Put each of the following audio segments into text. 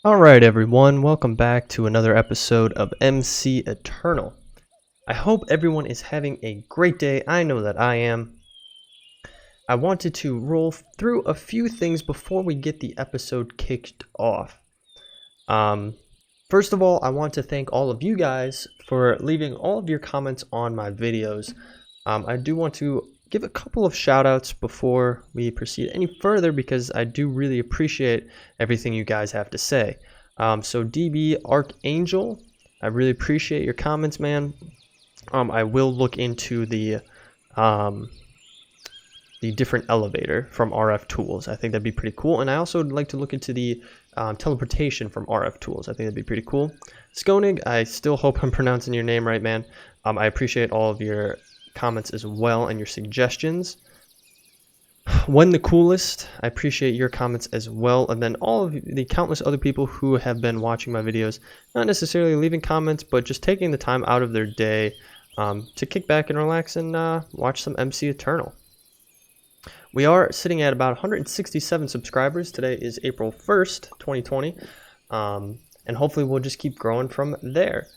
Alright everyone, welcome back to another episode of MC Eternal. I hope everyone is having a great day. I know that I am. I wanted to roll through a few things before we get the episode kicked off. First of all, I want to thank all of you guys for leaving all of your comments on my videos. I do want to give a couple of shout outs before we proceed any further because I do really appreciate everything you guys have to say. So DB Archangel, I really appreciate your comments, man. I will look into the different elevator from RF Tools. I think that'd be pretty cool. And I also would like to look into the teleportation from RF Tools. I think that'd be pretty cool. Skonig, I still hope I'm pronouncing your name right, man. I appreciate all of your comments as well and your suggestions. When the Coolest, I appreciate your comments as well, and then all of the countless other people who have been watching my videos, not necessarily leaving comments, but just taking the time out of their day to kick back and relax and watch some MC Eternal. We are sitting at about 167 subscribers. Today is April 1st, 2020, and hopefully we'll just keep growing from there.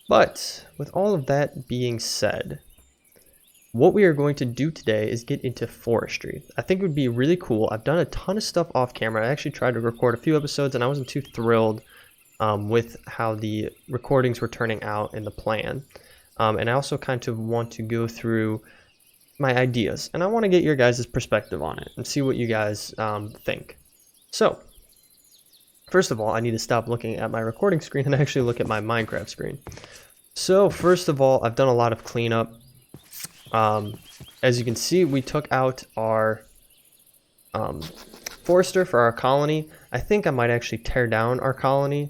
But with all of that being said, what we are going to do today is get into forestry. I think it would be really cool. I've done a ton of stuff off camera. I actually tried to record a few episodes and I wasn't too thrilled with how the recordings were turning out in the plan. And I also kind of want to go through my ideas and I want to get your guys' perspective on it and see what you guys think. So, first of all, I need to stop looking at my recording screen and actually look at my Minecraft screen. So, first of all, I've done a lot of cleanup. As you can see, we took out our forester for our colony. I think I might actually tear down our colony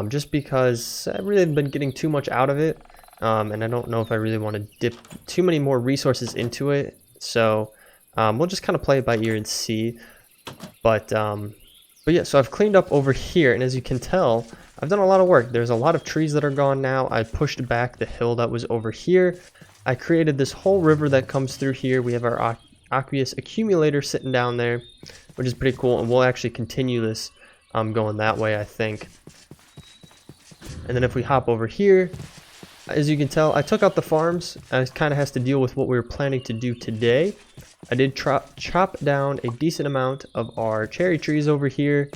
just because I really have been getting too much out of it, and I don't know if I really want to dip too many more resources into it. So we'll just kind of play it by ear and see. But yeah, so I've cleaned up over here, and as you can tell, I've done a lot of work. There's a lot of trees that are gone now. I pushed back the hill that was over here. I created this whole river that comes through here. We have our Aqueous accumulator sitting down there, which is pretty cool, and we'll actually continue this going that way, I think. And then if we hop over here, as you can tell, I took out the farms. It kind of has to deal with what we were planning to do today. I did chop down a decent amount of our cherry trees over here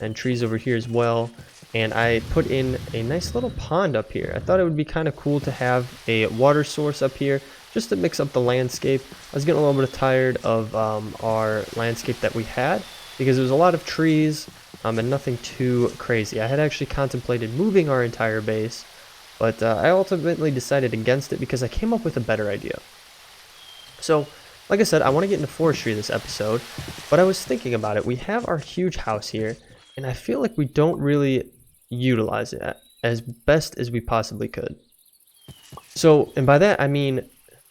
and trees over here as well. And I put in a nice little pond up here. I thought it would be kind of cool to have a water source up here just to mix up the landscape. I was getting a little bit tired of our landscape that we had because there was a lot of trees and nothing too crazy. I had actually contemplated moving our entire base, but I ultimately decided against it because I came up with a better idea. So, like I said, I want to get into forestry this episode, but I was thinking about it. We have our huge house here, and I feel like we don't really utilize it as best as we possibly could. So, and by that I mean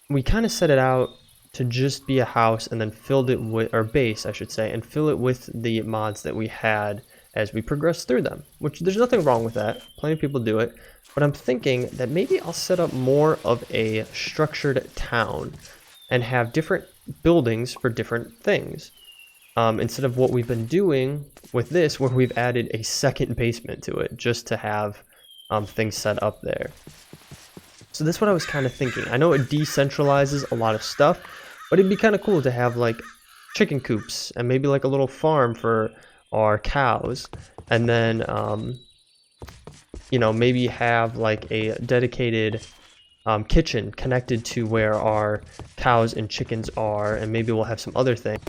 we kind of set it out to just be a house and then filled it with, or base I should say, and fill it with the mods that we had as we progressed through them, which there's nothing wrong with that. Plenty of people do it, but I'm thinking that maybe I'll set up more of a structured town and have different buildings for different things. Instead of what we've been doing with this, where we've added a second basement to it just to have things set up there. So that's what I was kind of thinking. I know it decentralizes a lot of stuff, but it'd be kind of cool to have like chicken coops and maybe like a little farm for our cows, and then you know, maybe have like a dedicated kitchen connected to where our cows and chickens are, and maybe we'll have some other things.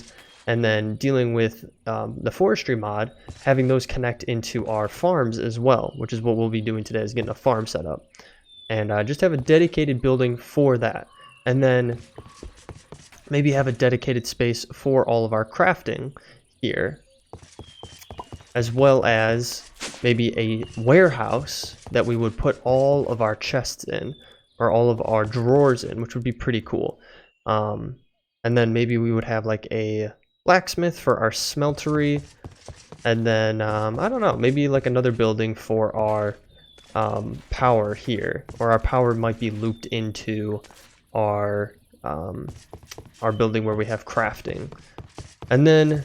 And then dealing with the forestry mod, having those connect into our farms as well, which is what we'll be doing today, is getting a farm set up. And just have a dedicated building for that. And then maybe have a dedicated space for all of our crafting here, as well as maybe a warehouse that we would put all of our chests in, or all of our drawers in, which would be pretty cool. And then maybe we would have like a blacksmith for our smeltery, and then I don't know, maybe like another building for our power here, or our power might be looped into our building where we have crafting. And then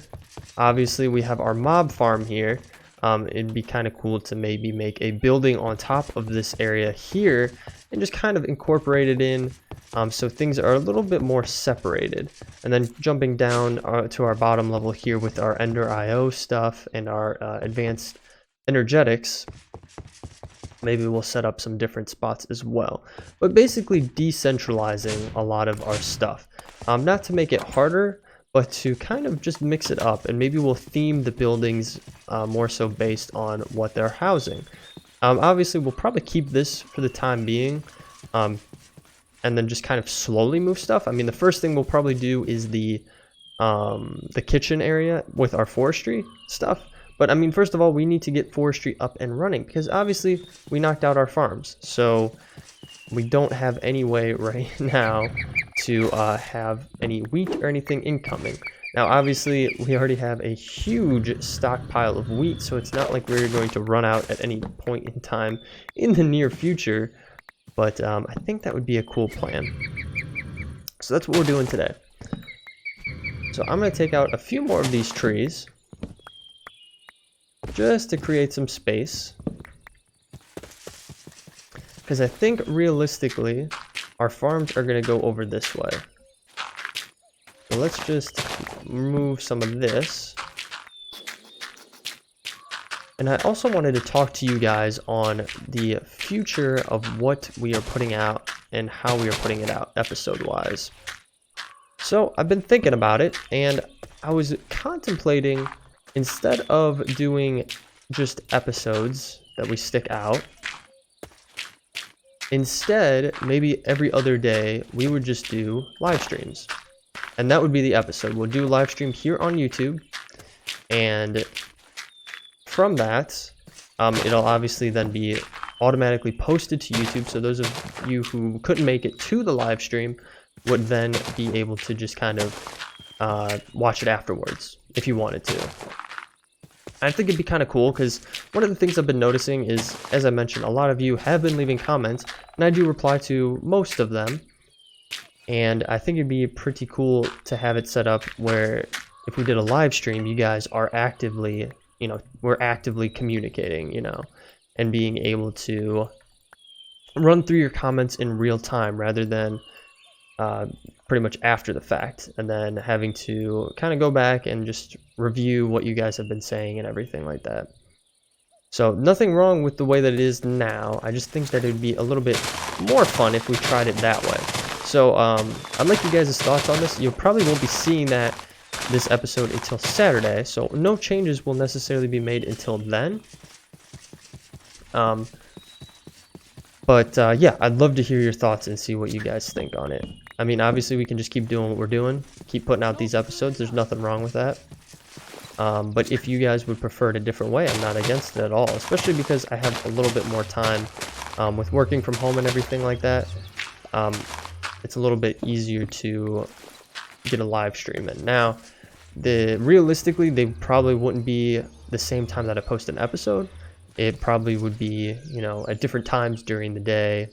obviously we have our mob farm here. it'd be kind of cool to maybe make a building on top of this area here and just kind of incorporate it in, so things are a little bit more separated. And then jumping down to our bottom level here with our Ender IO stuff and our advanced energetics, maybe we'll set up some different spots as well. But basically decentralizing a lot of our stuff, not to make it harder, but to kind of just mix it up, and maybe we'll theme the buildings more so based on what they're housing. Obviously we'll probably keep this for the time being, and then just kind of slowly move stuff. I mean, the first thing we'll probably do is the kitchen area with our forestry stuff. But I mean, first of all, we need to get forestry up and running, because obviously we knocked out our farms, so we don't have any way right now to have any wheat or anything incoming. Now obviously we already have a huge stockpile of wheat, so it's not like we're going to run out at any point in time in the near future, but I think that would be a cool plan. So that's what we're doing today. So I'm going to take out a few more of these trees just to create some space, because I think realistically our farms are going to go over this way. So let's just remove some of this. And I also wanted to talk to you guys on the future of what we are putting out and how we are putting it out episode wise. So I've been thinking about it, and I was contemplating, instead of doing just episodes that we stick out, instead maybe every other day we would just do live streams, and that would be the episode. We'll do a live stream here on YouTube, and from that it'll obviously then be automatically posted to YouTube, so those of you who couldn't make it to the live stream would then be able to just kind of watch it afterwards if you wanted to. I think it'd be kind of cool, because one of the things I've been noticing is, as I mentioned, a lot of you have been leaving comments, and I do reply to most of them. And I think it'd be pretty cool to have it set up where if we did a live stream, you guys are actively, we're actively communicating, and being able to run through your comments in real time rather than pretty much after the fact, and then having to kind of go back and just review what you guys have been saying and everything like that. So nothing wrong with the way that it is now. I just think that it would be a little bit more fun if we tried it that way. So I'd like you guys' thoughts on this. You probably won't be seeing this episode until Saturday, so no changes will necessarily be made until then. But yeah, I'd love to hear your thoughts and see what you guys think on it. I mean, obviously we can just keep doing what we're doing, keep putting out these episodes. There's nothing wrong with that. But if you guys would prefer it a different way, I'm not against it at all, especially because I have a little bit more time with working from home and everything like that. It's a little bit easier to get a live stream in. Now, realistically, they probably wouldn't be the same time that I post an episode. It probably would be, at different times during the day.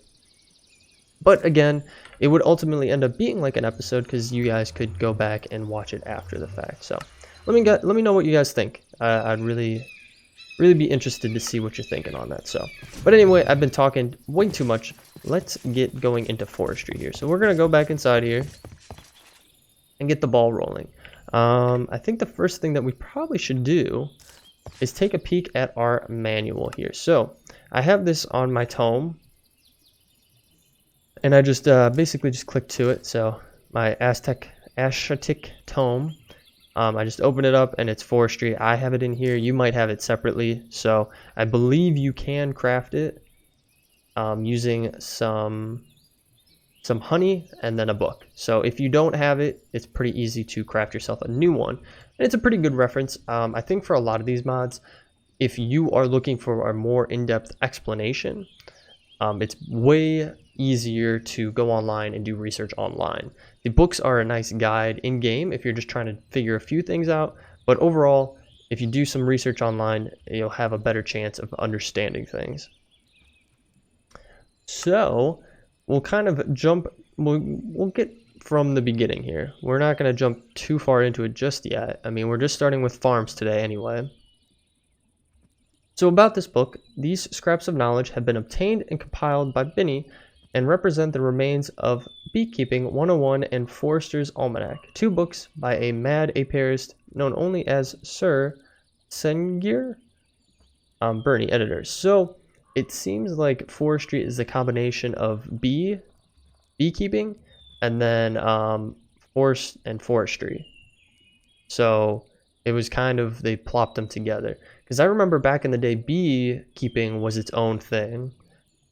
But again, it would ultimately end up being like an episode, because you guys could go back and watch it after the fact. So let me know what you guys think. I'd really be interested to see what you're thinking on that. So, but anyway, I've been talking way too much. Let's get going into forestry here. So we're gonna go back inside here and get the ball rolling. I think the first thing that we probably should do is take a peek at our manual here. So I have this on my tome, and I just basically just click to it. So my Aztec tome, I just open it up and it's forestry. I have it in here. You might have it separately. So I believe you can craft it using some honey and then a book. So if you don't have it, it's pretty easy to craft yourself a new one. And it's a pretty good reference. I think for a lot of these mods, if you are looking for a more in-depth explanation, it's way easier to go online and do research online. The books are a nice guide in-game if you're just trying to figure a few things out, but overall, if you do some research online, you'll have a better chance of understanding things. So we'll kind of jump, we'll get from the beginning here. We're not going to jump too far into it just yet. I mean, we're just starting with farms today anyway. So about this book, these scraps of knowledge have been obtained and compiled by Binney and represent the remains of Beekeeping 101 and Forester's Almanac, two books by a mad apiarist known only as Sir Sengir Burney, editors. So it seems like forestry is a combination of beekeeping and then forest and forestry. So it was kind of, they plopped them together. Because I remember back in the day, beekeeping was its own thing,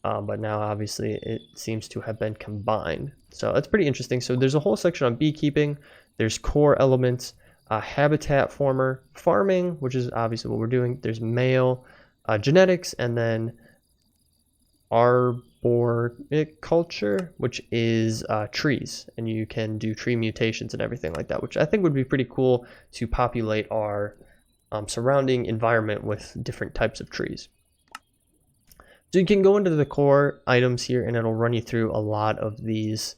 but now obviously it seems to have been combined. So that's pretty interesting. So there's a whole section on beekeeping. There's core elements, habitat former, farming, which is obviously what we're doing. There's male, genetics, and then arboriculture, which is trees, and you can do tree mutations and everything like that, which I think would be pretty cool to populate our surrounding environment with different types of trees. So you can go into the core items here and it'll run you through a lot of these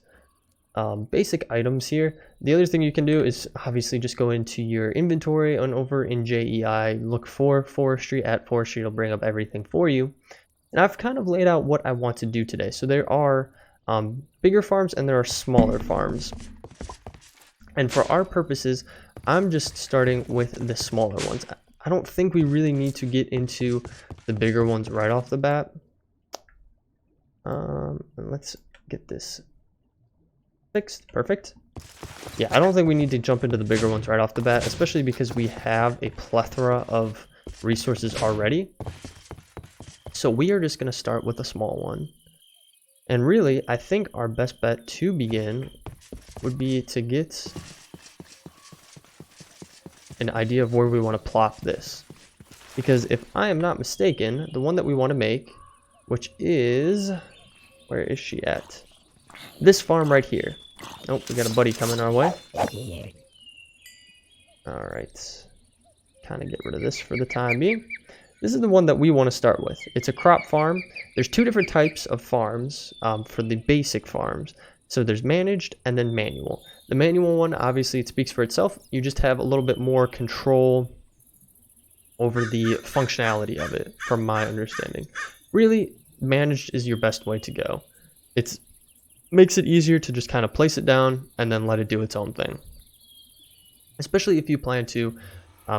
basic items here. The other thing you can do is obviously just go into your inventory and over in JEI, look for forestry. At forestry, it'll bring up everything for you. And I've kind of laid out what I want to do today. So there are bigger farms and there are smaller farms. And for our purposes, I'm just starting with the smaller ones. I don't think we really need to get into the bigger ones right off the bat. Let's get this fixed. Perfect. Yeah, I don't think we need to jump into the bigger ones right off the bat, especially because we have a plethora of resources already. So we are just going to start with a small one. And really, I think our best bet to begin would be to get an idea of where we want to plop this. Because if I am not mistaken, the one that we want to make, which is, where is she at? This farm right here. Oh, we got a buddy coming our way. Alright. Kind of get rid of this for the time being. This is the one that we want to start with. It's a crop farm. There's two different types of farms for the basic farms. So there's managed and then manual. The manual one, obviously it speaks for itself. You just have a little bit more control over the functionality of it, from my understanding. Really, managed is your best way to go. It makes it easier to just kind of place it down and then let it do its own thing. Especially if you plan to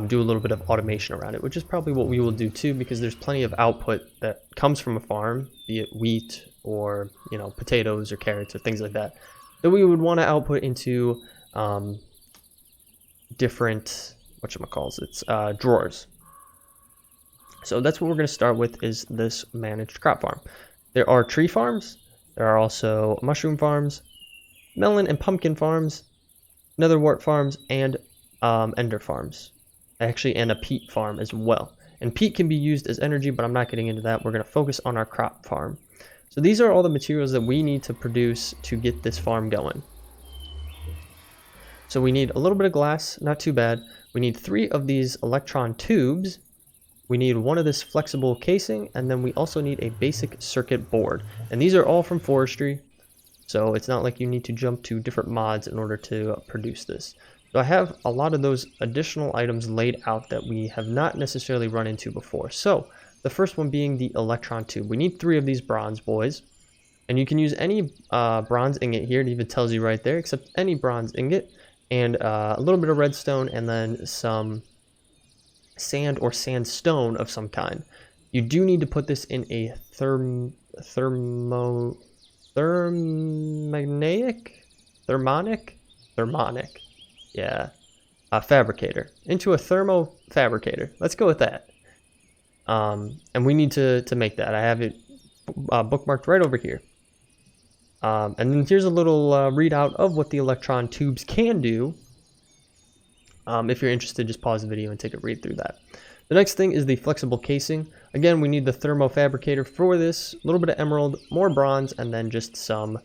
do a little bit of automation around it, which is probably what we will do too, because there's plenty of output that comes from a farm, be it wheat or potatoes or carrots or things like that, that we would want to output into different drawers. So that's what we're going to start with, is this managed crop farm. There are tree farms, there are also mushroom farms, melon and pumpkin farms, netherwort farms, and ender farms. Actually, and a peat farm as well. And peat can be used as energy, but I'm not getting into that. We're going to focus on our crop farm. So these are all the materials that we need to produce to get this farm going. So we need a little bit of glass, not too bad. We need 3 of these Electron tubes. We need 1 of this flexible casing, and then we also need a basic circuit board. And these are all from forestry, so it's not like you need to jump to different mods in order to produce this. So I have a lot of those additional items laid out that we have not necessarily run into before. So the first one being the Electron tube. We need 3 of these bronze boys. And you can use any bronze ingot here. It even tells you right there, except any bronze ingot. And a little bit of redstone, and then some sand or sandstone of some kind. You do need to put this in a thermonic, yeah, a fabricator, into a thermo fabricator. Let's go with that. And we need to make that. I have it bookmarked right over here. And then here's a little readout of what the Electron tubes can do. If you're interested, just pause the video and take a read through that. The next thing is the flexible casing. Again, we need the thermo fabricator for this. A little bit of emerald, more bronze, and then just some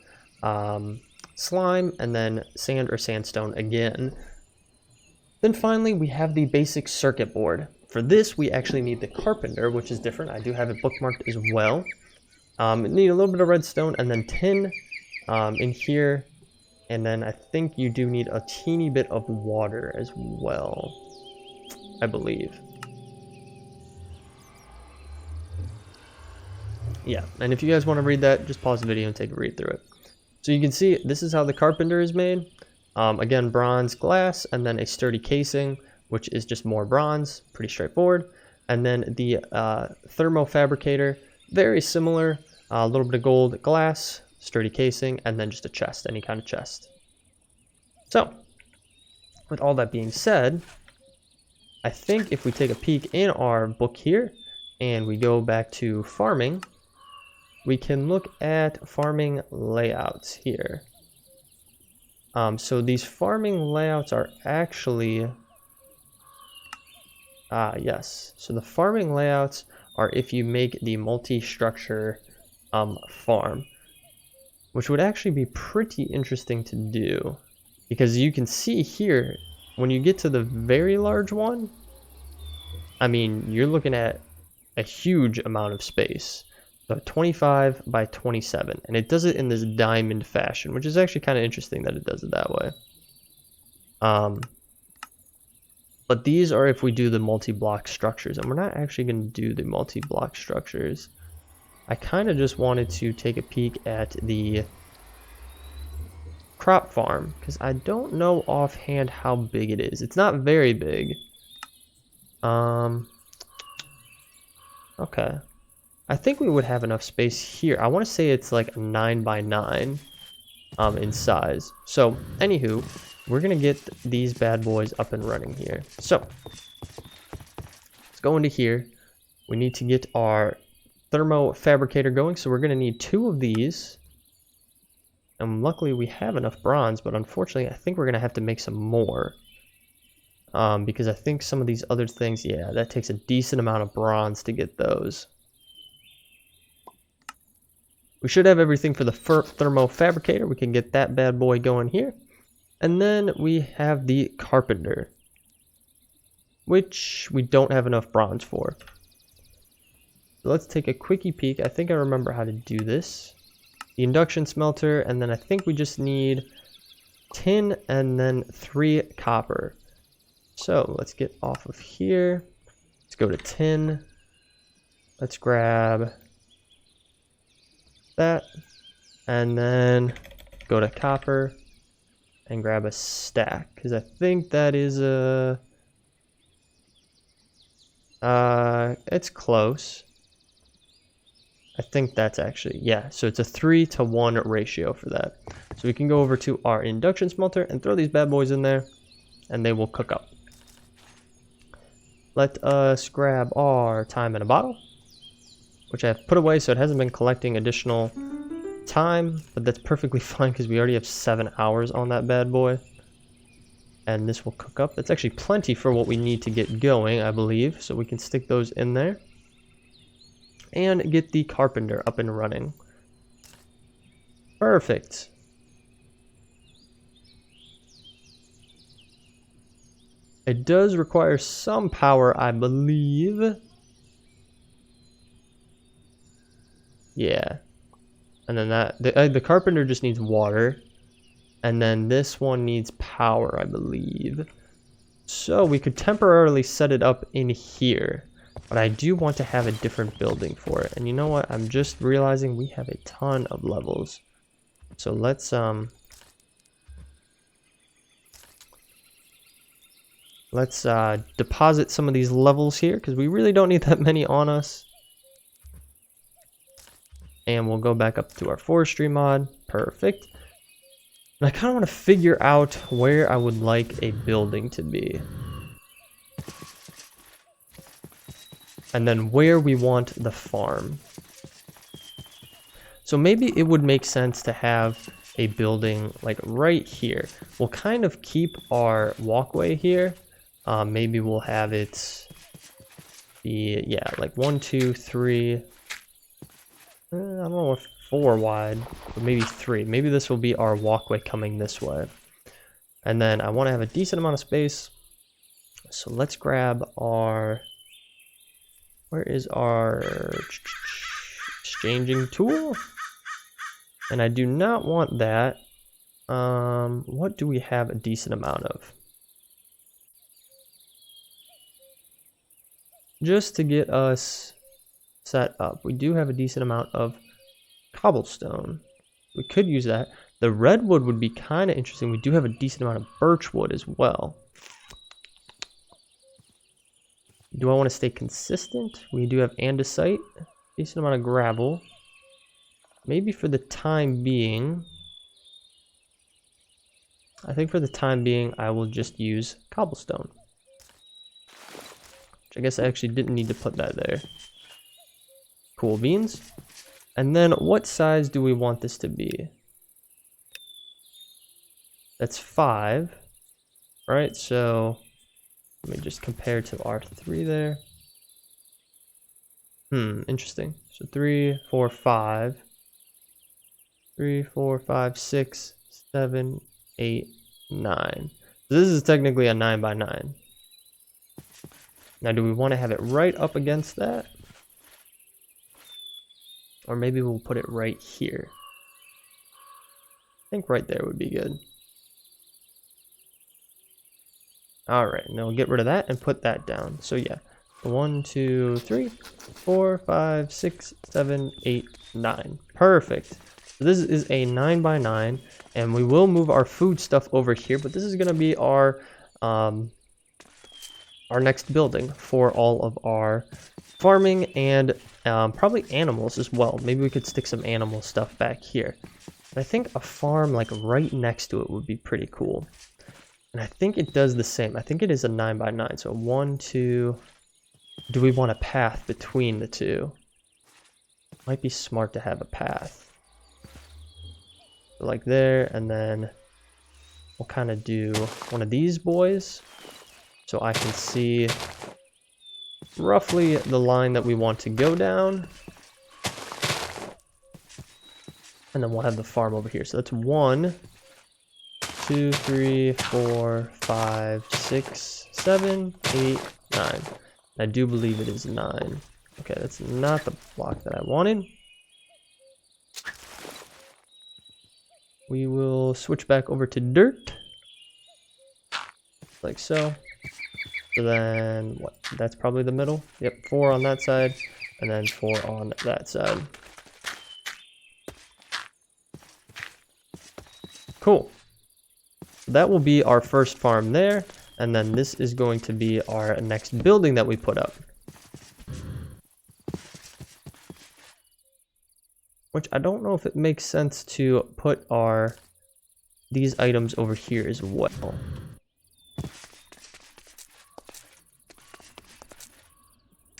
slime, and then sand or sandstone again. Then finally, we have the basic circuit board. For this, we actually need the carpenter, which is different. I do have it bookmarked as well. Need a little bit of redstone and then tin in here. And then I think you do need a teeny bit of water as well, I believe. Yeah, and if you guys want to read that, just pause the video and take a read through it. So you can see this is how the carpenter is made. Again, bronze glass, and then a sturdy casing, which is just more bronze, pretty straightforward. And then the Thermo Fabricator, very similar, a little bit of gold glass, sturdy casing, and then just a chest, any kind of chest. So, with all that being said, I think if we take a peek in our book here, and we go back to farming, we can look at farming layouts here. So these farming layouts are actually, yes. So the farming layouts are if you make the multi-structure farm, which would actually be pretty interesting to do, because you can see here, when you get to the very large one, I mean, you're looking at a huge amount of space. So 25 by 27, and it does it in this diamond fashion, which is actually kind of interesting that it does it that way. But these are if we do the multi-block structures, and we're not actually going to do the multi-block structures. I kind of just wanted to take a peek at the crop farm, because I don't know offhand how big it is. It's not very big. Okay. I think we would have enough space here. I want to say it's like 9 by 9 in size. So, anywho, we're going to get these bad boys up and running here. So, let's go into here. We need to get our Thermo Fabricator going. So, we're going to need 2 of these. And luckily, we have enough bronze. But unfortunately, I think we're going to have to make some more. Because I think some of these other things, yeah, that takes a decent amount of bronze to get those. We should have everything for the Thermo Fabricator. We can get that bad boy going here. And then we have the Carpenter, which we don't have enough bronze for. So let's take a quickie peek. I think I remember how to do this. The induction smelter, and then I think we just need tin and then 3 copper. So let's get off of here. Let's go to tin. Let's grab that, and then go to copper and grab a stack, because I think that is a it's close. I think that's actually, yeah, so it's a 3-to-1 ratio for that. So we can go over to our induction smelter and throw these bad boys in there, and they will cook up. Let us grab our time in a bottle, which I have put away so it hasn't been collecting additional time, but that's perfectly fine because we already have 7 hours on that bad boy. And this will cook up. That's actually plenty for what we need to get going, I believe. So we can stick those in there. And get the carpenter up and running. Perfect. It does require some power, I believe. Yeah, and then the carpenter just needs water, and then this one needs power, I believe. So we could temporarily set it up in here, but I do want to have a different building for it. And you know what? I'm just realizing we have a ton of levels. So let's deposit some of these levels here, because we really don't need that many on us. And we'll go back up to our forestry mod. Perfect. And I kind of want to figure out where I would like a building to be. And then where we want the farm. So maybe it would make sense to have a building like right here. We'll kind of keep our walkway here. Maybe we'll have it be, yeah, like 1, 2, 3. I don't know if 4 wide, or maybe 3. Maybe this will be our walkway coming this way. And then I want to have a decent amount of space. So let's grab our, where is our exchanging tool? And I do not want that. What do we have a decent amount of? Just to get us set up. We do have a decent amount of cobblestone. We could use that. The redwood would be kind of interesting. We do have a decent amount of birch wood as well. Do I want to stay consistent? We do have andesite, decent amount of gravel. Maybe for the time being, I think for the time being, I will just use cobblestone. Which I guess I actually didn't need to put that there. Cool beans. And then what size do we want this to be? That's 5, right? So let me just compare to our 3 there. Interesting. So 3, 4, 5. 3, 4, 5, 6, 7, 8, 9. So this is technically a 9 by 9. Now, do we want to have it right up against that? Or maybe we'll put it right here. I think right there would be good. Alright, now we'll get rid of that and put that down. So yeah, 1, 2, 3, 4, 5, 6, 7, 8, 9. Perfect. So this is a 9 by 9, and we will move our food stuff over here, but this is going to be our next building for all of our farming and probably animals as well. Maybe we could stick some animal stuff back here. And I think a farm like right next to it would be pretty cool. And I think it does the same. I think it is a 9 by 9. So 1, 2. Do we want a path between the two? Might be smart to have a path. So like there, and then we'll kind of do one of these boys. So I can see roughly the line that we want to go down. And then we'll have the farm over here. So that's 1, 2, 3, 4, 5, 6, 7, 8, 9. I do believe it is 9. Okay, that's not the block that I wanted. We will switch back over to dirt. Like so. So then, what? That's probably the middle. Yep, 4 on that side, and then 4 on that side. Cool. That will be our first farm there, and then this is going to be our next building that we put up. Which I don't know if it makes sense to put these items over here as well.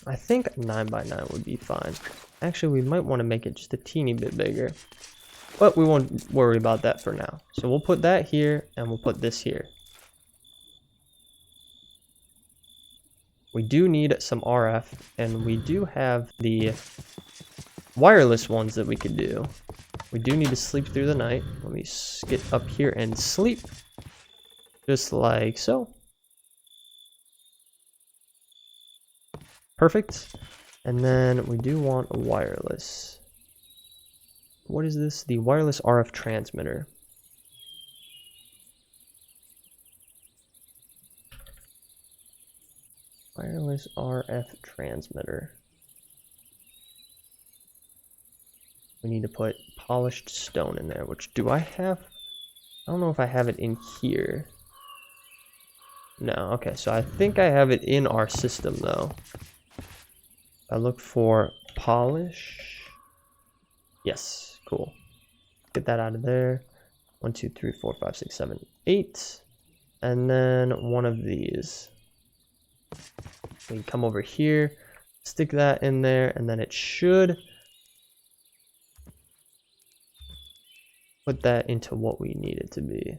I think 9 by 9 would be fine. Actually, we might want to make it just a teeny bit bigger. But we won't worry about that for now. So we'll put that here, and we'll put this here. We do need some RF, and we do have the wireless ones that we could do. We do need to sleep through the night. Let me get up here and sleep. Just like so. Perfect. And then we do want a wireless. What is this? The wireless RF transmitter. Wireless RF transmitter. We need to put polished stone in there, which do I have? I don't know if I have it in here. No, okay, so I think I have it in our system though. I look for polish. Yes, cool. Get that out of there. 1, 2, 3, 4, 5, 6, 7, 8. And then one of these. We can come over here, stick that in there, and then it should put that into what we need it to be.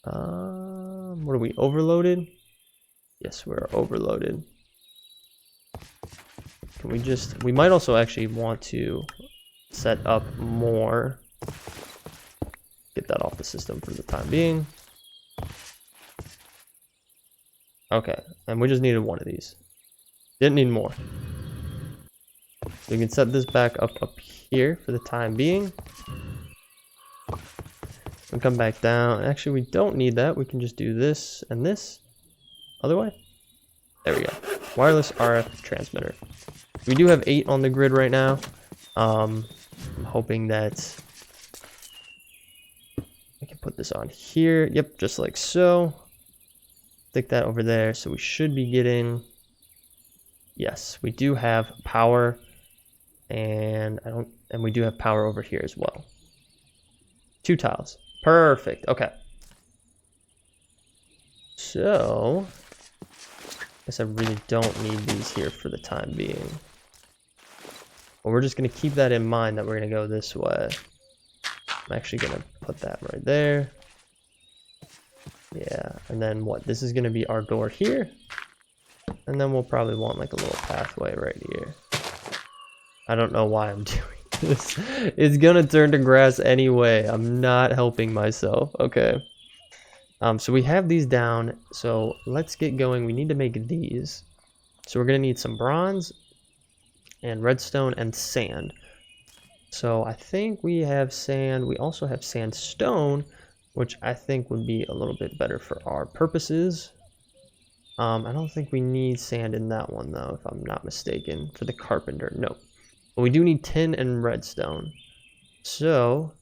What are we, overloaded? Yes, we're overloaded. Can we just, we might also actually want to set up more. Get that off the system for the time being. Okay, and we just needed one of these. Didn't need more. We can set this back up here for the time being. And come back down. Actually, we don't need that. We can just do this and this. Other way. There we go. Wireless RF transmitter. We do have 8 on the grid right now. I'm hoping that I can put this on here. Yep, just like so. Stick that over there. So we should be getting, yes, we do have power, and we do have power over here as well. 2 tiles. Perfect. Okay. So I guess I really don't need these here for the time being. But we're just going to keep that in mind that we're going to go this way. I'm actually going to put that right there. Yeah, and then what? This is going to be our door here. And then we'll probably want like a little pathway right here. I don't know why I'm doing this. It's going to turn to grass anyway. I'm not helping myself. Okay. So we have these down. So let's get going. We need to make these. So we're going to need some bronze and redstone and sand. So I think we have sand. We also have sandstone, which I think would be a little bit better for our purposes. I don't think we need sand in that one though, if I'm not mistaken, for the carpenter. No. But we do need tin and redstone. So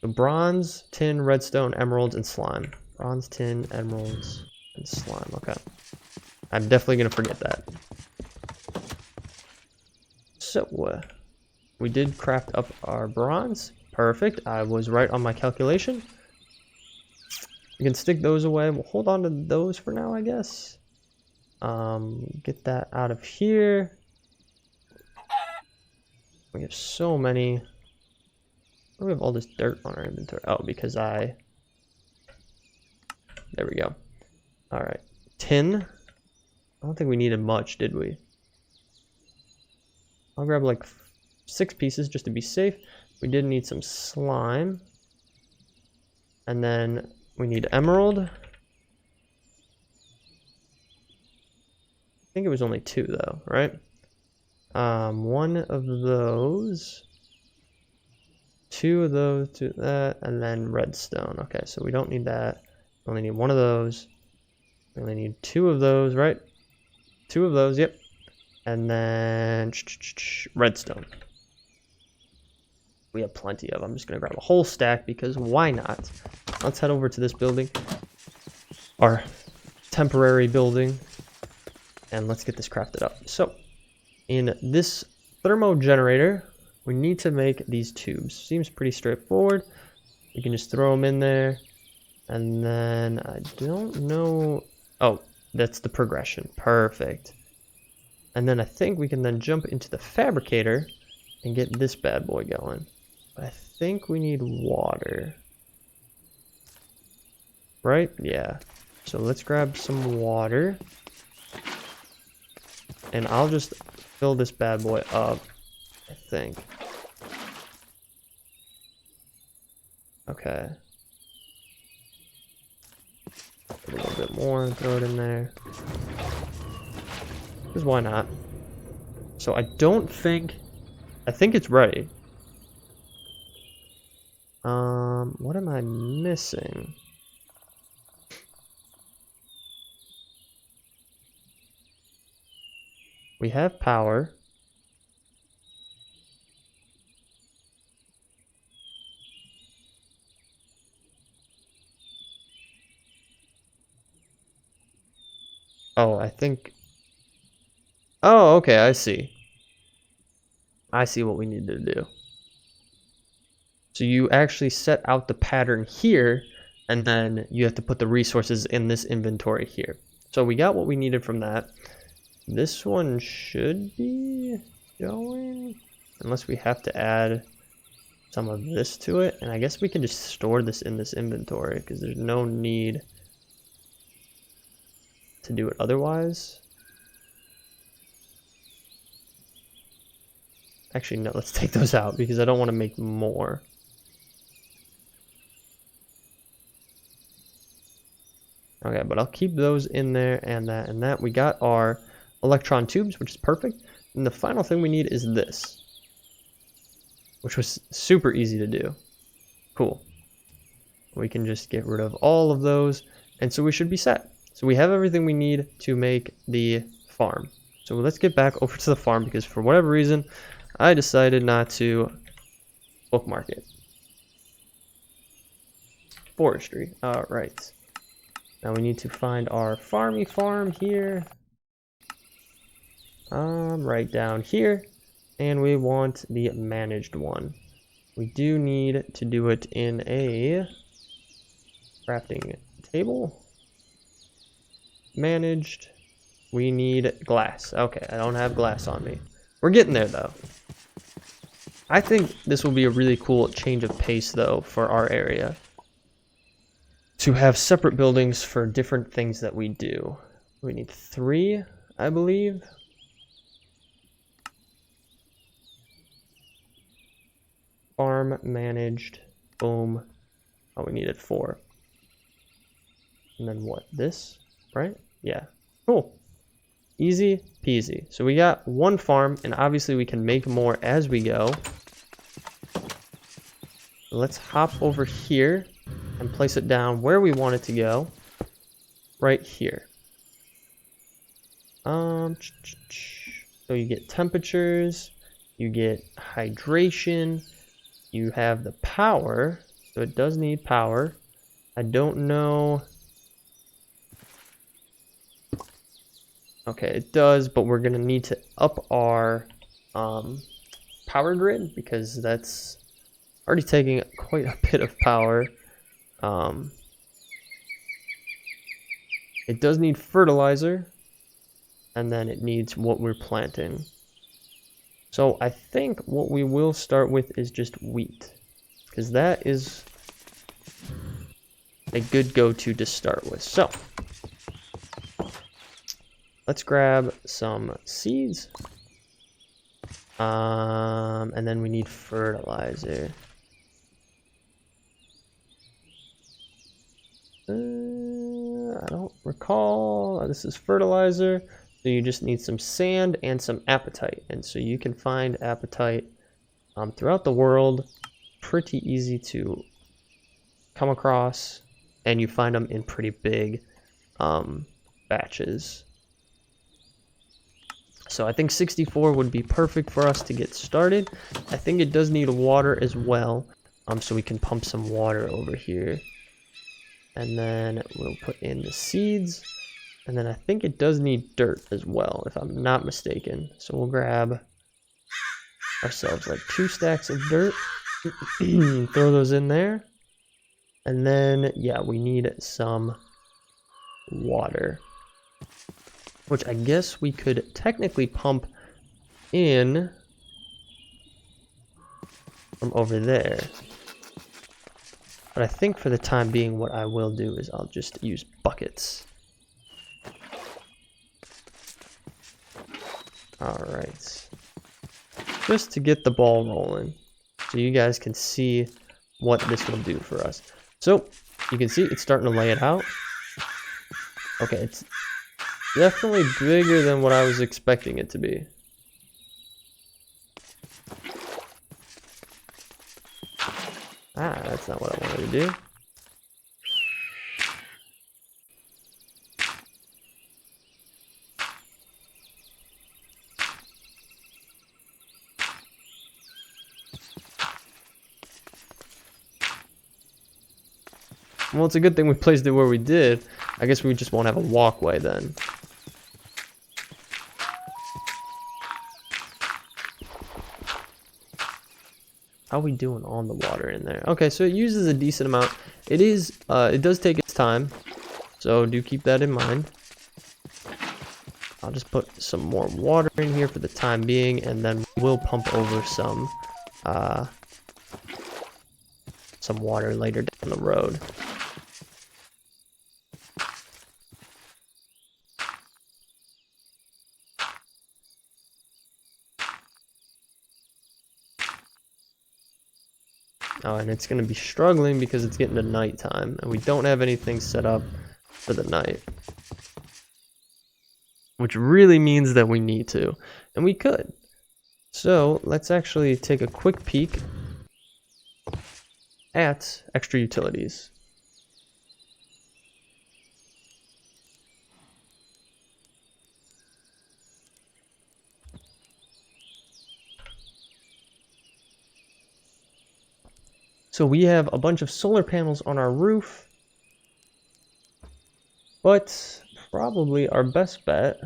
the bronze, tin, redstone, emeralds, and slime. Bronze, tin, emeralds, and slime. Okay. I'm definitely going to forget that. So we did craft up our bronze. Perfect. I was right on my calculation. We can stick those away. We'll hold on to those for now, I guess. Get that out of here. We have so many. Why do we have all this dirt on our inventory? Oh, because there we go. All right. Tin. I don't think we needed much, did we? I'll grab like 6 pieces just to be safe. We did need some slime. And then we need emerald. I think it was only 2 though, right? 1 of those. 2 of those, 2 of that, and then redstone. Okay, so we don't need that. We only need 1 of those. We only need 2 of those, right? 2 of those, yep. And then redstone. We have plenty of. I'm just gonna grab a whole stack because why not? Let's head over to this building, our temporary building, and let's get this crafted up. So in this thermo generator, we need to make these tubes. Seems pretty straightforward. We can just throw them in there, and then I don't know. Oh, that's the progression. Perfect. And then I think we can then jump into the fabricator and get this bad boy going. But I think we need water. Right? Yeah. So let's grab some water. And I'll just fill this bad boy up, I think. Okay. Put a little bit more and throw it in there. Because why not? So I don't think... I think it's ready. What am I missing? We have power. Oh, I think... Oh, okay, I see. I see what we need to do. So you actually set out the pattern here, and then you have to put the resources in this inventory here. So we got what we needed from that. This one should be going, unless we have to add some of this to it. And I guess we can just store this in this inventory because there's no need to do it otherwise. Actually, no, let's take those out because I don't want to make more. Okay, but I'll keep those in there and that and that. We got our electron tubes, which is perfect. And the final thing we need is this, which was super easy to do. Cool. We can just get rid of all of those. And so we should be set. So we have everything we need to make the farm. So let's get back over to the farm because for whatever reason, I decided not to bookmark it. Forestry. All right. Now we need to find our farmy farm here. Right down here. And we want the managed one. We do need to do it in a crafting table. Managed. We need glass. Okay, I don't have glass on me. We're getting there though. I think this will be a really cool change of pace though for our area. To have separate buildings for different things that we do. We need 3, I believe. Farm managed. Boom. Oh, we needed 4. And then what? This? Right? Yeah. Cool. Easy peasy. So we got 1 farm, and obviously we can make more as we go. Let's hop over here and place it down where we want it to go. Right here. So you get temperatures, you get hydration, you have the power, so it does need power. I don't know. Okay, it does, but we're gonna need to up our power grid because that's already taking quite a bit of power. It does need fertilizer, and then it needs what we're planting. So I think what we will start with is just wheat, because that is a good go-to to start with. So let's grab some seeds, and then we need fertilizer. I don't recall. This is fertilizer. So you just need some sand and some apatite. And so you can find apatite throughout the world. Pretty easy to come across. And you find them in pretty big batches. So I think 64 would be perfect for us to get started. I think it does need water as well. So we can pump some water over here. And then we'll put in the seeds. And then I think it does need dirt as well, if I'm not mistaken. So we'll grab ourselves like 2 stacks of dirt. Throw those in there. And then, yeah, we need some water. Which I guess we could technically pump in from over there. But I think for the time being, what I will do is I'll just use buckets. Alright. Just to get the ball rolling. So you guys can see what this will do for us. So, you can see it's starting to lay it out. Okay, it's definitely bigger than what I was expecting it to be. Ah, that's not what I wanted to do. Well, it's a good thing we placed it where we did. I guess we just won't have a walkway then. How are we doing on the water in there? Okay, so it uses a decent amount. It does take its time, so do keep that in mind. I'll just put some more water in here for the time being, and then we'll pump over some water later down the road. Oh, and it's going to be struggling because it's getting to nighttime, and we don't have anything set up for the night. Which really means that we need to, and we could. So, let's actually take a quick peek at extra utilities. So we have a bunch of solar panels on our roof, but probably our best bet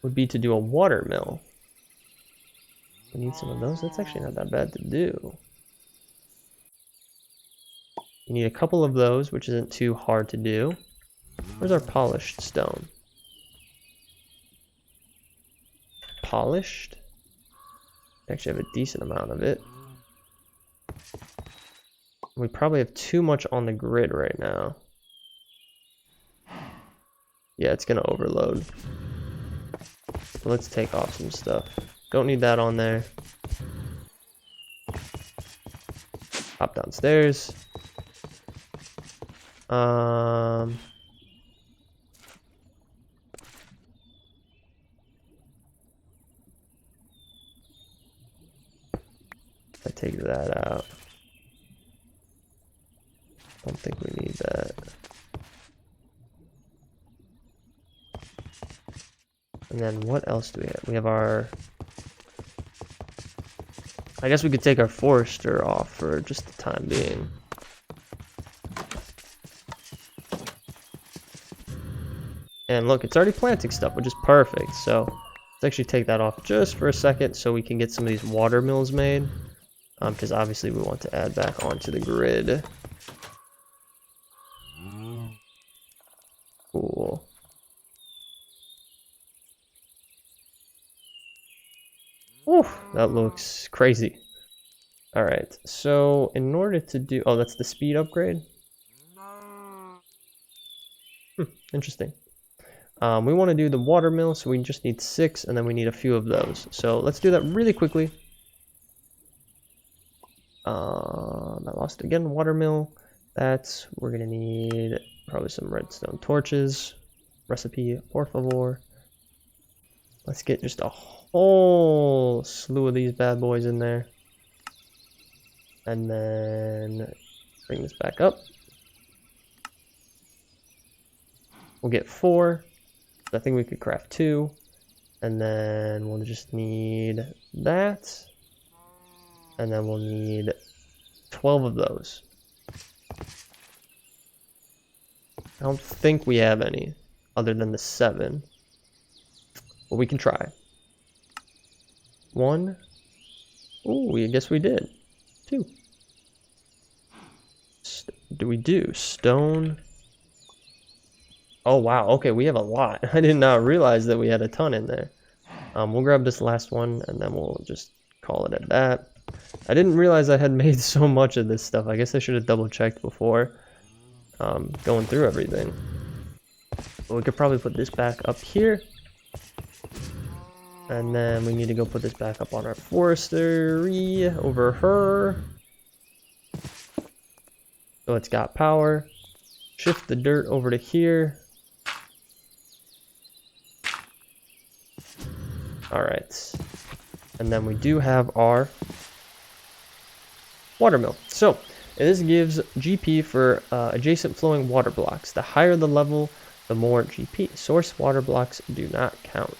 would be to do a water mill. We need some of those. That's actually not that bad to do. You need a couple of those, which isn't too hard to do. Where's our polished stone? Polished? Actually have a decent amount of it. We probably have too much on the grid right now. Yeah, it's gonna overload. So let's take off some stuff. Don't need that on there. Hop downstairs. I take that out. Don't think we need that. And then what else do we have? We have our... I guess we could take our forester off for just the time being. And look, it's already planting stuff, which is perfect. So let's actually take that off just for a second so we can get some of these water mills made. Because obviously we want to add back onto the grid. Cool. Oof, that looks crazy. All right, so in order to do... Oh, that's the speed upgrade? Interesting. We want to do the water mill, so we just need 6, and then we need a few of those. So let's do that really quickly. I lost it again. Water mill. We're gonna need probably some redstone torches. Recipe, por favor. Let's get just a whole slew of these bad boys in there. And then bring this back up. We'll get 4. I think we could craft 2. And then we'll just need that. And then we'll need 12 of those. I don't think we have any other than the 7. But we can try. 1. Ooh, I guess we did. 2. Do we do stone? Oh wow, okay, we have a lot. I did not realize that we had a ton in there. We'll grab this last one and then we'll just call it at that. I didn't realize I had made so much of this stuff. I guess I should have double checked before going through everything. But we could probably put this back up here. And then we need to go put this back up on our forestry over her. So it's got power. Shift the dirt over to here. Alright. And then we do have our water mill. So this gives GP for adjacent flowing water blocks. The higher the level, the more GP. Source water blocks do not count.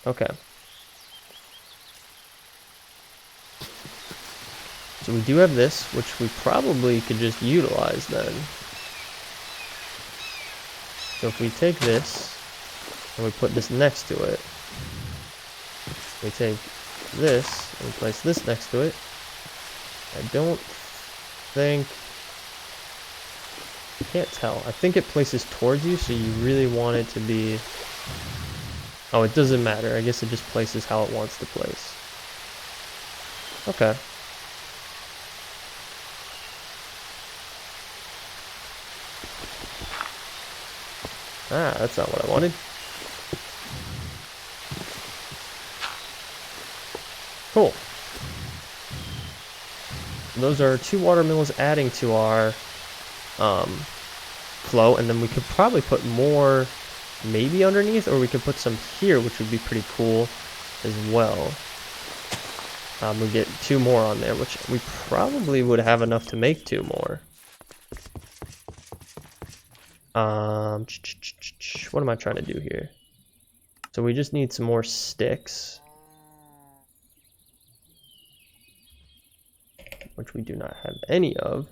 Okay. So we do have this, which we probably could just utilize then. So if we take this and we put this next to it, we take this and place this next to it. I don't think, I can't tell. I think it places towards you, so you really want it to be, oh, it doesn't matter. I guess it just places how it wants to place. Okay. Ah, that's not what I wanted. Cool. Those are 2 water mills adding to our flow, and then we could probably put more maybe underneath, or we could put some here, which would be pretty cool as well. We'll get 2 more on there, which we probably would have enough to make 2 more. What am I trying to do here? So we just need some more sticks. which we do not have any of.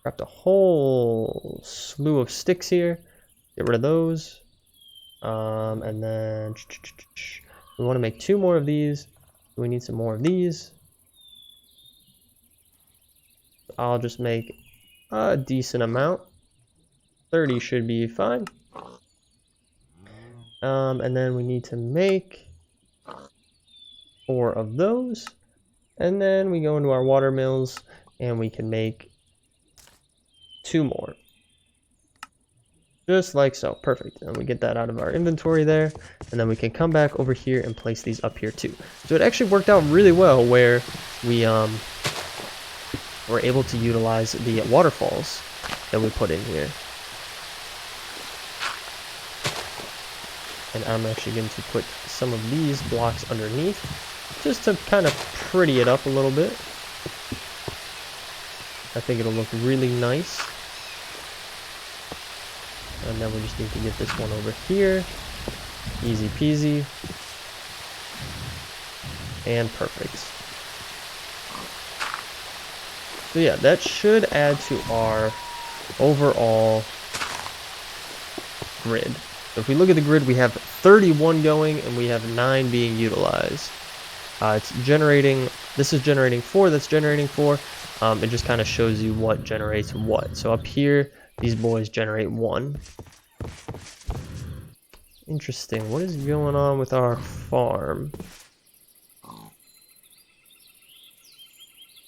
Grabbed a whole slew of sticks here. Get rid of those. And then we want to make 2 more of these. We need some more of these. I'll just make a decent amount. 30 should be fine. And then we need to make 4 of those. And then we go into our water mills and we can make 2 more. Just like so. Perfect. And we get that out of our inventory there. And then we can come back over here and place these up here too. So it actually worked out really well where we were able to utilize the waterfalls that we put in here. And I'm actually going to put some of these blocks underneath just to kind of pretty it up a little bit. I think it'll look really nice. And then we just need to get this one over here. Easy peasy. And perfect. So yeah, that should add to our overall grid. So if we look at the grid, we have 31 going and we have 9 being utilized. It's generating, this is generating 4, that's generating 4. It just kind of shows you what generates what. So up here, these boys generate 1. Interesting. What is going on with our farm?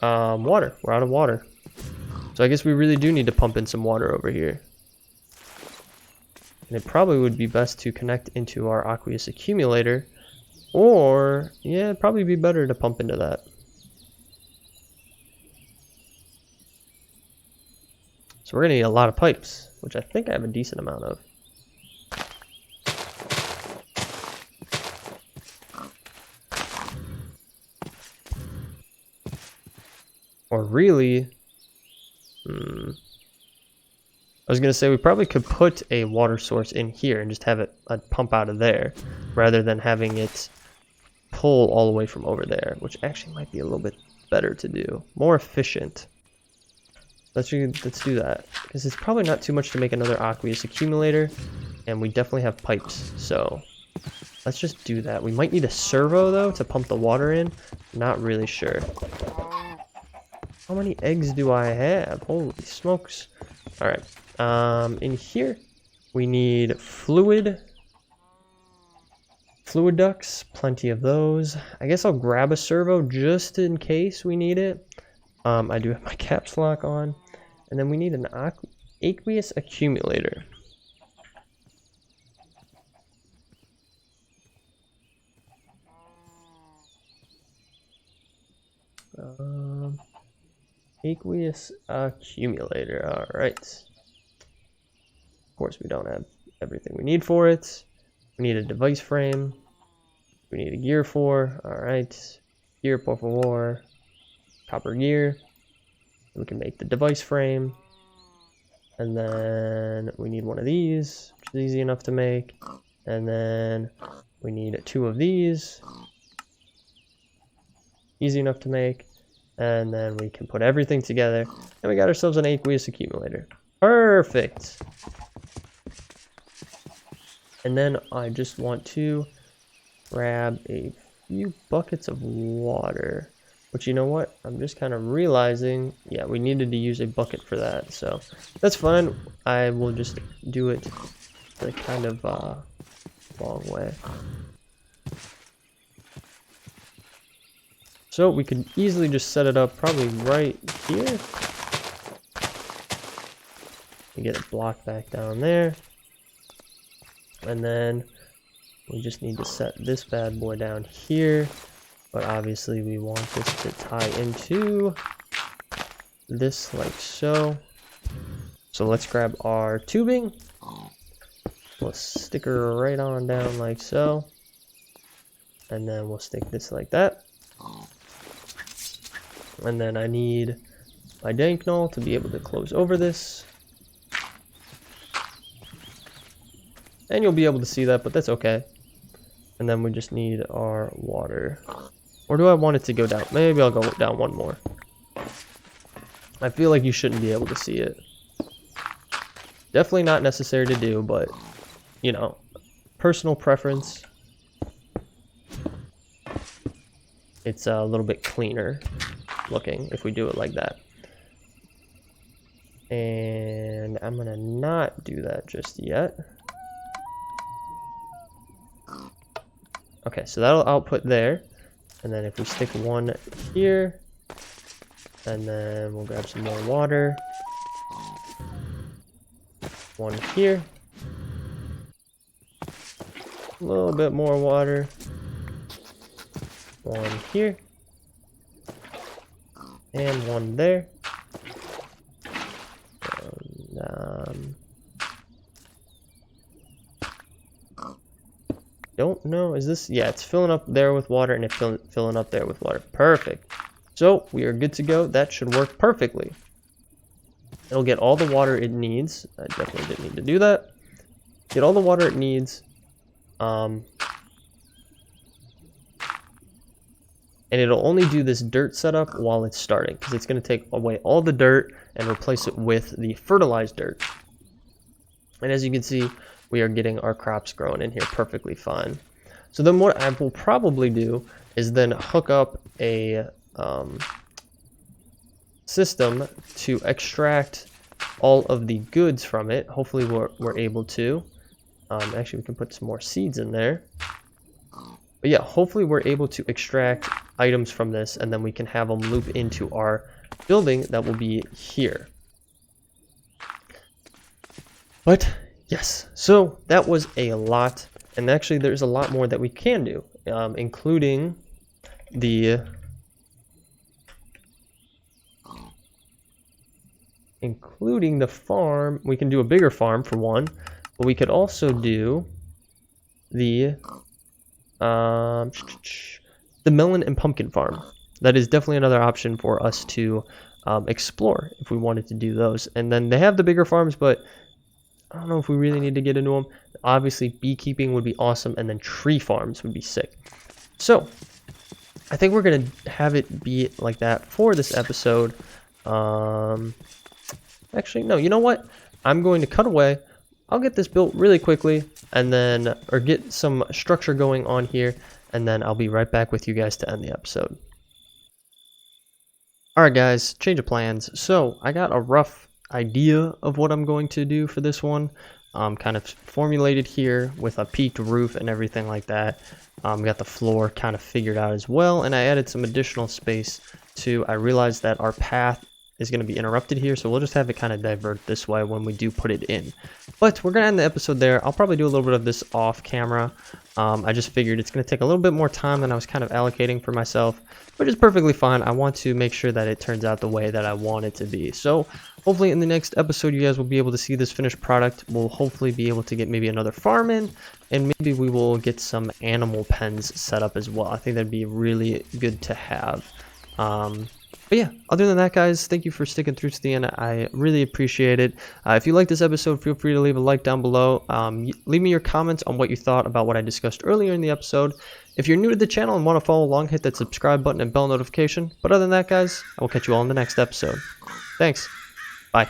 Water. We're out of water. So I guess we really do need to pump in some water over here. And it probably would be best to connect into our Aqueous accumulator. Or, yeah, it'd probably be better to pump into that. So we're going to need a lot of pipes, which I think I have a decent amount of. Or really, I was going to say we probably could put a water source in here and just have it pump out of there rather than having it pull all the way from over there, which actually might be a little bit better to do. More efficient. Let's do that, because it's probably not too much to make another Aqueous accumulator, and we definitely have pipes, so let's just do that. We might need a servo, though, to pump the water in. Not really sure. How many eggs do I have? Holy smokes. Alright, in here, we need fluid ducts, plenty of those. I guess I'll grab a servo just in case we need it. I do have my caps lock on. And then we need an aqueous accumulator. Aqueous accumulator, alright. Of course, we don't have everything we need for it. We need a device frame. We need a gear for, alright. Gear, por favor. Copper gear. We can make the device frame. And then we need one of these, which is easy enough to make. And then we need 2 of these. Easy enough to make. And then we can put everything together. And we got ourselves an aqueous accumulator. Perfect. And then I just want to grab a few buckets of water. But you know what? I'm just kind of realizing, yeah, we needed to use a bucket for that. So that's fine. I will just do it the kind of long way. So we could easily just set it up probably right here. And get a block back down there. And then we just need to set this bad boy down here. But obviously we want this to tie into this like so. So let's grab our tubing. We'll stick her right on down like so. And then we'll stick this like that. And then I need my dank null to be able to close over this. And you'll be able to see that, but that's okay. And then we just need our water Or do I want it to go down? Maybe I'll go down one more. I feel like you shouldn't be able to see it. Definitely not necessary to do, but, you know, personal preference. It's a little bit cleaner looking if we do it like that. And I'm gonna not do that just yet. Okay, so that'll output there. And then if we stick one here, and then we'll grab some more water. One here. A little bit more water. One here. And one there. And, don't know, is this, yeah, it's filling up there with water and it's filling up there with water. Perfect. So we are good to go. That should work perfectly. It'll get all the water it needs. I definitely didn't need to do that. Get all the water it needs. And it'll only do this dirt setup while it's starting, because it's going to take away all the dirt and replace it with the fertilized dirt. And as you can see, we are getting our crops growing in here perfectly fine. So then what I will probably do is then hook up a system to extract all of the goods from it. Hopefully we're able to. Actually, we can put some more seeds in there. But yeah, hopefully we're able to extract items from this, and then we can have them loop into our building that will be here. But yes, so that was a lot, and actually there's a lot more that we can do, including the farm. We can do a bigger farm for one, but we could also do the melon and pumpkin farm. That is definitely another option for us to explore if we wanted to do those. And then they have the bigger farms, but I don't know if we really need to get into them. Obviously, beekeeping would be awesome, and then tree farms would be sick. So, I think we're going to have it be like that for this episode. Actually, no, you know what? I'm going to cut away. I'll get this built really quickly, and then, or get some structure going on here, and then I'll be right back with you guys to end the episode. Alright guys, change of plans. So, I got a rough idea of what I'm going to do for this one. Kind of formulated here with a peaked roof and everything like that. Got the floor kind of figured out as well, and I added some additional space to, I realized that our path is going to be interrupted here, so we'll just have it kind of divert this way when we do put it in. But we're going to end the episode there. I'll probably do a little bit of this off camera. I just figured it's going to take a little bit more time than I was kind of allocating for myself, which is perfectly fine. I want to make sure that it turns out the way that I want it to be. So hopefully in the next episode you guys will be able to see this finished product. We'll hopefully be able to get maybe another farm in, and maybe we will get some animal pens set up as well. I think that'd be really good to have. But yeah, other than that, guys, thank you for sticking through to the end. I really appreciate it. If you like this episode, feel free to leave a like down below. Leave me your comments on what you thought about what I discussed earlier in the episode. If you're new to the channel and want to follow along, hit that subscribe button and bell notification. But other than that, guys, I will catch you all in the next episode. Thanks. Bye.